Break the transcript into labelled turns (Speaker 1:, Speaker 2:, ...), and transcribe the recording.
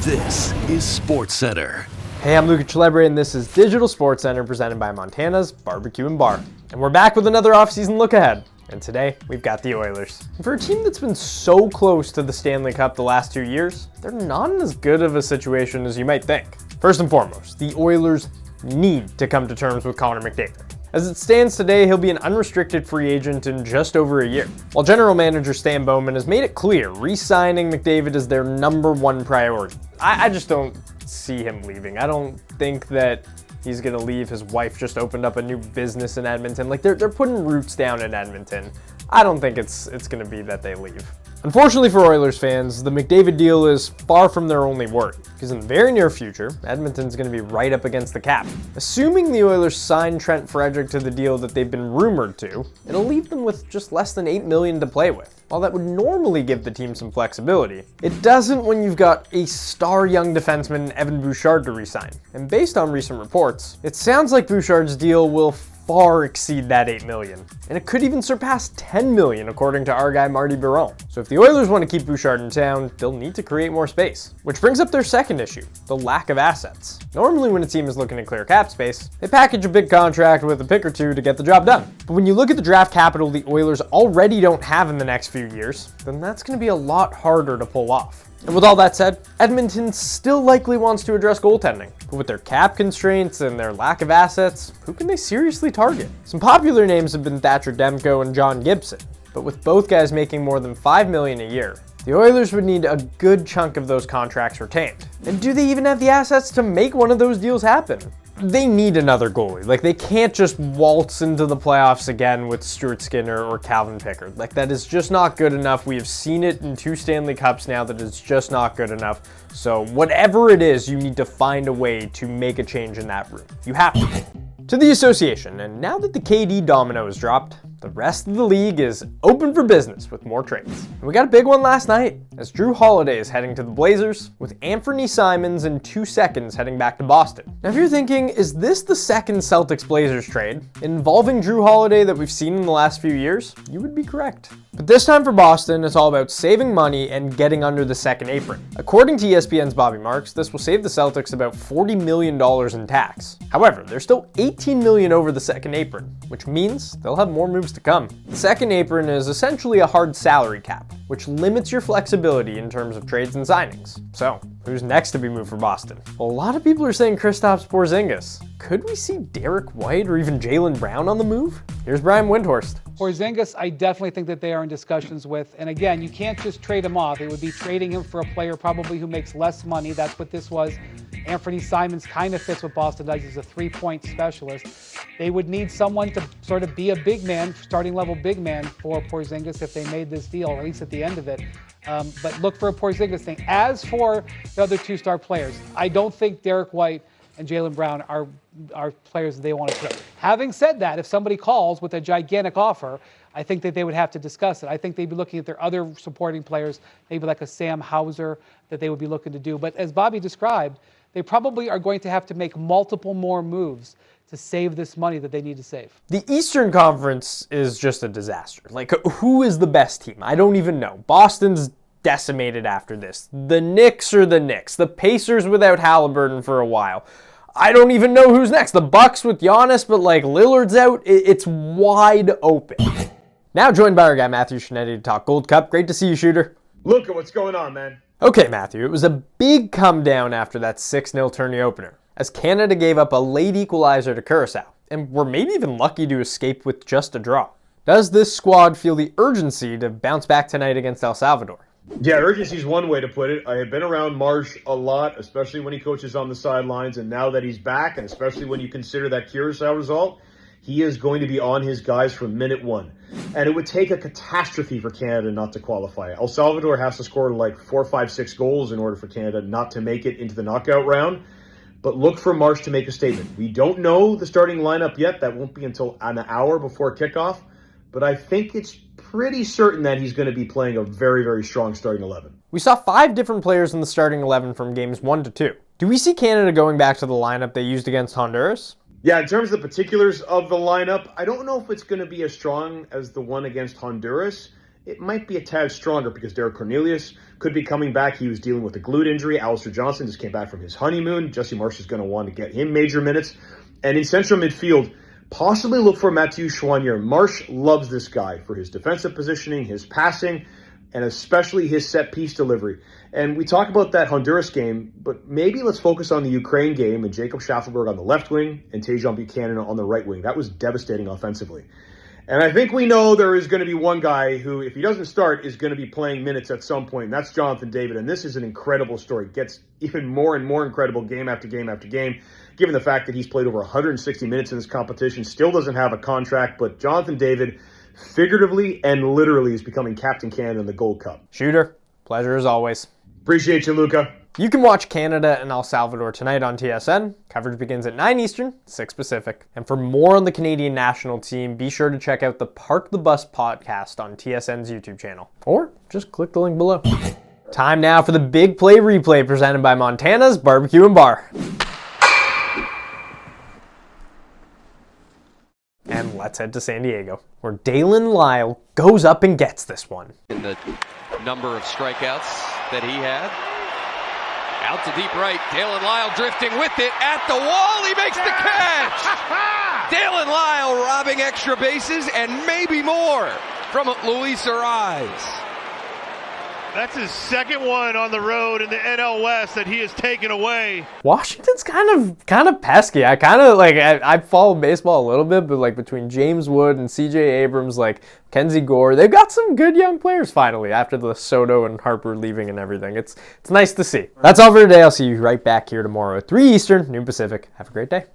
Speaker 1: This is Sportscentre.
Speaker 2: Hey, I'm Luca Celebre, and this is Digital Sportscentre presented by Montana's Barbecue and Bar. And we're back with another offseason look ahead. And today, we've got the Oilers. And for a team that's been so close to the Stanley Cup the last 2 years, they're not in as good of a situation as you might think. First and foremost, the Oilers need to come to terms with Connor McDavid. As it stands today, he'll be an unrestricted free agent in just over a year. While general manager Stan Bowman has made it clear re-signing McDavid is their #1 priority. I just don't see him leaving. I don't think that he's gonna leave. His wife just opened up a new business in Edmonton. Like they're putting roots down in Edmonton. I don't think it's gonna be that they leave. Unfortunately for Oilers fans, the McDavid deal is far from their only worry, because in the very near future, Edmonton's going to be right up against the cap. Assuming the Oilers sign Trent Frederic to the deal that they've been rumored to, it'll leave them with just less than $8 million to play with. While that would normally give the team some flexibility, it doesn't when you've got a star young defenseman Evan Bouchard to re-sign. And based on recent reports, it sounds like Bouchard's deal will far exceed that $8 million. And it could even surpass $10 million according to our guy Marty Biron. So if the Oilers want to keep Bouchard in town, they'll need to create more space. Which brings up their second issue, the lack of assets. Normally when a team is looking to clear cap space, they package a big contract with a pick or two to get the job done. But when you look at the draft capital the Oilers already don't have in the next few years, then that's going to be a lot harder to pull off. And with all that said, Edmonton still likely wants to address goaltending. But with their cap constraints and their lack of assets, who can they seriously target? Some popular names have been Thatcher Demko and John Gibson, but with both guys making more than $5 million a year, the Oilers would need a good chunk of those contracts retained. And do they even have the assets to make one of those deals happen? They need another goalie. Like, they can't just waltz into the playoffs again with Stuart Skinner or Calvin Pickard. Like, that is just not good enough. We have seen it in 2 Stanley Cups now that it's just not good enough. So whatever it is, you need to find a way to make a change in that room. You have to. To the association, and now that the KD domino is dropped, the rest of the league is open for business with more trades. And we got a big one last night, as Jrue Holiday is heading to the Blazers, with Anthony Simons in 2 seconds heading back to Boston. Now if you're thinking, is this the second Celtics-Blazers trade involving Jrue Holiday that we've seen in the last few years? You would be correct. But this time for Boston, it's all about saving money and getting under the second apron. According to ESPN's Bobby Marks, this will save the Celtics about $40 million in tax. However, they're still $18 million over the second apron, which means they'll have more moves to come. The second apron is essentially a hard salary cap, which limits your flexibility in terms of trades and signings. So, who's next to be moved for Boston? Well, a lot of people are saying Kristaps Porzingis. Could we see Derek White or even Jaylen Brown on the move? Here's Brian Windhorst.
Speaker 3: Porzingis, I definitely think that they are in discussions with. And again, you can't just trade him off. It would be trading him for a player probably who makes less money. That's what this was. Anthony Simons kind of fits what Boston does. He's a 3-point specialist. They would need someone to sort of be a big man, starting level big man for Porzingis if they made this deal, or at least at the end of it. But look for a Porzingis thing. As for the other 2-star players, I don't think Derek White and Jaylen Brown are players that they want to put up. Having said that, if somebody calls with a gigantic offer, I think that they would have to discuss it. I think they'd be looking at their other supporting players, maybe like a Sam Hauser that they would be looking to do. But as Bobby described, they probably are going to have to make multiple more moves to save this money that they need to save.
Speaker 2: The Eastern Conference is just a disaster. Like, who is the best team? I don't even know. Boston's decimated after this. The Knicks are the Knicks. The Pacers without Halliburton for a while. I don't even know who's next. The Bucks with Giannis, but like Lillard's out. It's wide open. Now joined by our guy Matthew Shinetti to talk Gold Cup. Great to see you, Shooter.
Speaker 4: Look at what's going on, man.
Speaker 2: Okay, Matthew, it was a big come down after that 6-0 tourney opener, as Canada gave up a late equalizer to Curacao, and were maybe even lucky to escape with just a draw. Does this squad feel the urgency to bounce back tonight against El Salvador?
Speaker 4: Yeah, urgency is one way to put it. I have been around Marsh a lot, especially when he coaches on the sidelines, and now that he's back, and especially when you consider that Curacao result, he is going to be on his guys from minute 1. And it would take a catastrophe for Canada not to qualify. El Salvador has to score like 4, 5, 6 goals in order for Canada not to make it into the knockout round. But look for Marsh to make a statement. We don't know the starting lineup yet. That won't be until an hour before kickoff. But I think it's pretty certain that he's going to be playing a very, very strong starting 11.
Speaker 2: We saw 5 different players in the starting 11 from games 1 to 2. Do we see Canada going back to the lineup they used against Honduras?
Speaker 4: Yeah, in terms of the particulars of the lineup, I don't know if it's going to be as strong as the one against Honduras. it might be a tad stronger because Derek Cornelius could be coming back. He was dealing with a glute injury. Alistair Johnson just came back from his honeymoon. Jesse Marsh is going to want to get him major minutes. And in central midfield, possibly look for Mathieu Choinière. Marsh loves this guy for his defensive positioning, his passing, and especially his set-piece delivery. And we talk about that Honduras game, but maybe let's focus on the Ukraine game and Jacob Schaffelberg on the left wing and Tajon Buchanan on the right wing. That was devastating offensively. And I think we know there is going to be one guy who, if he doesn't start, is going to be playing minutes at some point, and that's Jonathan David. And this is an incredible story. It gets even more and more incredible game after game after game, given the fact that he's played over 160 minutes in this competition, still doesn't have a contract, but Jonathan David, figuratively and literally, is becoming Captain Canada in the Gold Cup.
Speaker 2: Shooter, pleasure as always.
Speaker 4: Appreciate you, Luca.
Speaker 2: You can watch Canada and El Salvador tonight on TSN. Coverage begins at 9 Eastern, 6 Pacific. And for more on the Canadian national team, be sure to check out the Park the Bus podcast on TSN's YouTube channel. Or just click the link below. Time now for the Big Play Replay presented by Montana's Barbecue and Bar. And let's head to San Diego, where Dalen Lyle goes up and gets this one.
Speaker 5: In the number of strikeouts that he had. Out to deep right, Dalen Lyle drifting with it at the wall, he makes the catch! Dalen Lyle robbing extra bases and maybe more from Luis Ariz.
Speaker 6: That's his second one on the road in the NL West that he has taken away.
Speaker 2: Washington's kind of pesky. I follow baseball a little bit, but like between James Wood and CJ Abrams, like Kenzie Gore, they've got some good young players finally after the Soto and Harper leaving and everything. It's nice to see. That's all for today. I'll see you right back here tomorrow at 3 Eastern, noon Pacific. Have a great day.